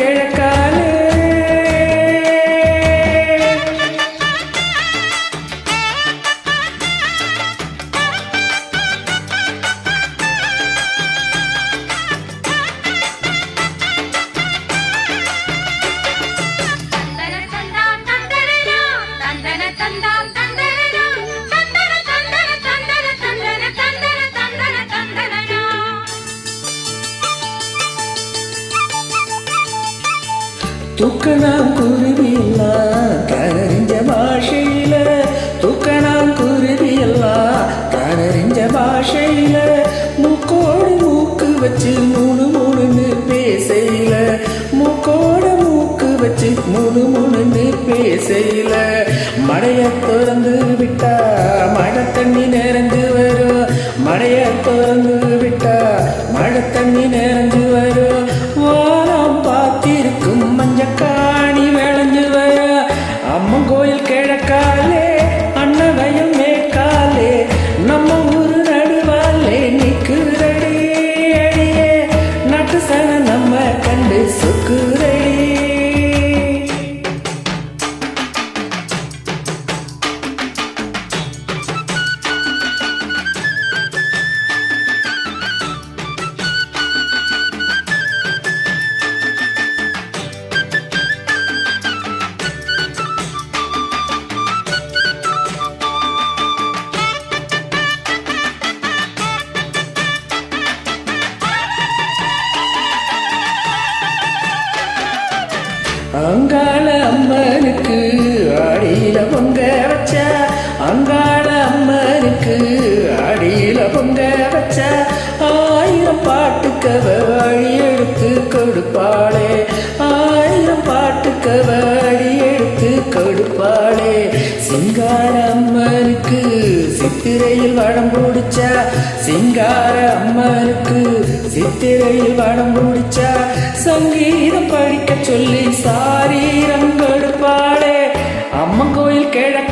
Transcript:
கிழக்காலே. தூக்கணாங்குருவியெல்லாம் கனறிஞ்ச பாஷையில, தூக்கணாங்குருவியெல்லாம் கனறிஞ்ச பாஷையில, மூக்கோடு மூக்கு வச்சு மூணு மூணுன்னு பேசையில, மூக்கோட மூக்கு வச்சு மூணு மூணுன்னு பேசையில, மழைய திறந்து விட்டா மழை தண்ணி நிறைஞ்சு வரும், மழைய திறந்து விட்டா மழை தண்ணி நிறைஞ்சு வரும். வானம் பார்த்திருக்கும் மஞ்சக்காணி விளைஞ்சு வர, அம்மன் கோயில் கிழக்காலே, அண்ணன் வயல் மேற்காலே, நம்ம ஊரு நடுவாலே நிக்குறடி அடியே, நாட்டு சன நம்ம கண்டு சொக்குறடி. அங்காள அம்மனுக்கு அடியில பொங்க வச்சா, அங்காள அம்மனுக்கு அடியில பொங்க வச்சா, 1000 பாட்டுக்கவ வழி எடுத்து கொடுப்பாளே, 1000 பாட்டுக்கவ வழி எடுத்து கொடுப்பாளே. சிங்கார அம்மனுக்கு சித்திரையில் வடம் பிடிச்சா, சிங்கார அம்மனுக்கு சித்திரையில் வடம் பிடிச்சா, சங்கீதம் படிக்க சொல்லி சாரீரம் கொடுப்பாளே, அம்மன் கோயில் கிழக்கு